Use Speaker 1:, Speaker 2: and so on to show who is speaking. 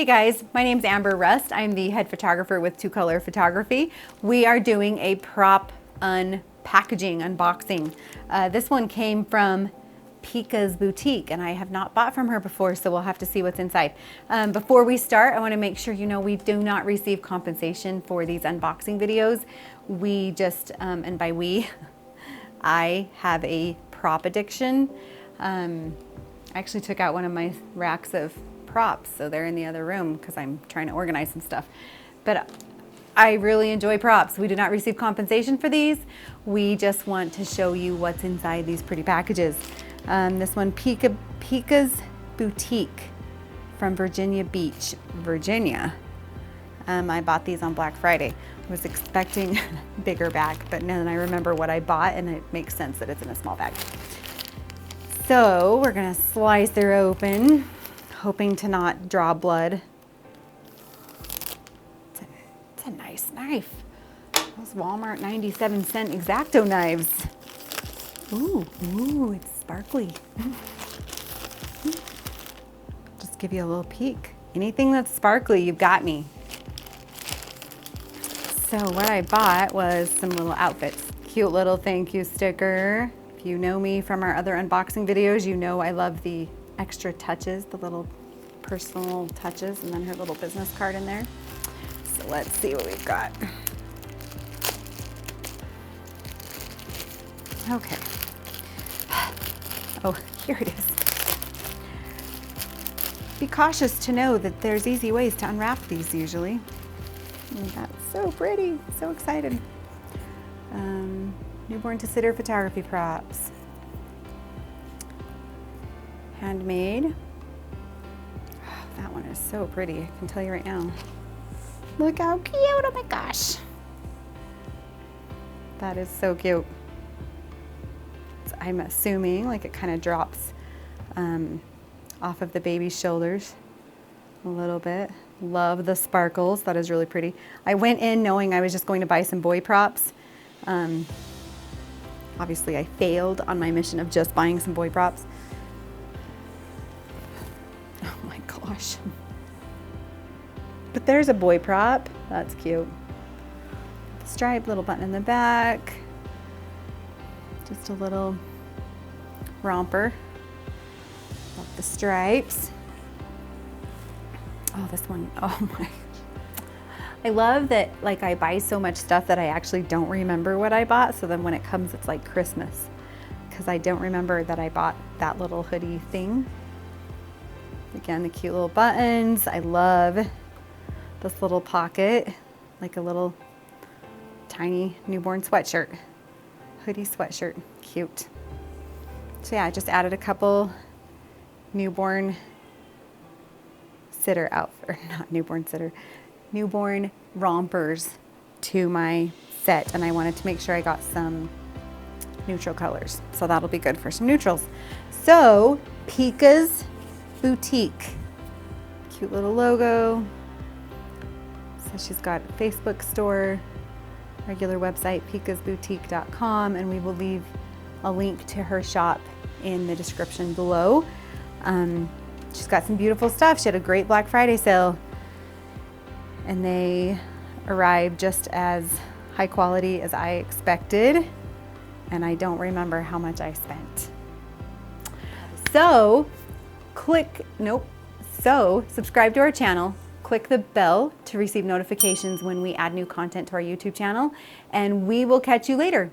Speaker 1: Hey guys, my name's Amber Rust. I'm the head photographer with Two Color Photography. We are doing a prop unpackaging, unboxing. This one came from Peeka's boutique and I have not bought from her before, so we'll have to see what's inside. Before we start, I want to make sure you know we do not receive compensation for these unboxing videos. We just, and by we, I have a prop addiction. I actually took out one of my racks of props, so they're in the other room because I'm trying to organize some stuff. But I really enjoy props. We do not receive compensation for these. We just want to show you what's inside these pretty packages. This one, Peeka's Boutique from Virginia Beach, Virginia. I bought these on Black Friday. I was expecting a bigger bag, but then I remember what I bought and it makes sense that it's in a small bag. So we're gonna slice her open, hoping to not draw blood. It's a nice knife. Those Walmart 97-cent X-Acto knives. Ooh, it's sparkly. Just give you a little peek. Anything that's sparkly, you've got me. So what I bought was some little outfits. Cute little thank you sticker. If you know me from our other unboxing videos, you know I love the extra touches, the little personal touches, and then her little business card in there. So let's see what we've got. Okay. Oh, here it is. Be cautious to know that there's easy ways to unwrap these usually. And that's so pretty, so excited. Newborn to sitter photography props. Handmade. Oh, that one is so pretty, I can tell you right now. Look how cute, oh my gosh. That is so cute. I'm assuming like it kind of drops off of the baby's shoulders a little bit. Love the sparkles, that is really pretty. I went in knowing I was just going to buy some boy props. Obviously I failed on my mission of just buying some boy props. Oh my gosh. But there's a boy prop, that's cute. Stripe, little button in the back. Just a little romper. Love the stripes. Oh, this one, oh my. I love that like I buy so much stuff that I actually don't remember what I bought. So then when it comes, it's like Christmas because I don't remember that I bought that little hoodie thing. Again, the cute little buttons. I love this little pocket, like a little tiny newborn sweatshirt, hoodie sweatshirt, cute. So yeah, I just added a couple newborn sitter outfit, or not newborn sitter, newborn rompers to my set, and I wanted to make sure I got some neutral colors, so that'll be good for some neutrals. So Peeka's Boutique, cute little logo. So she's got a Facebook store, regular website peekasboutique.com, and we will leave a link to her shop in the description below. She's got some beautiful stuff. She had a great Black Friday sale and they arrived just as high quality as I expected, and I don't remember how much I spent. So subscribe to our channel, click the bell to receive notifications when we add new content to our YouTube channel, and we will catch you later.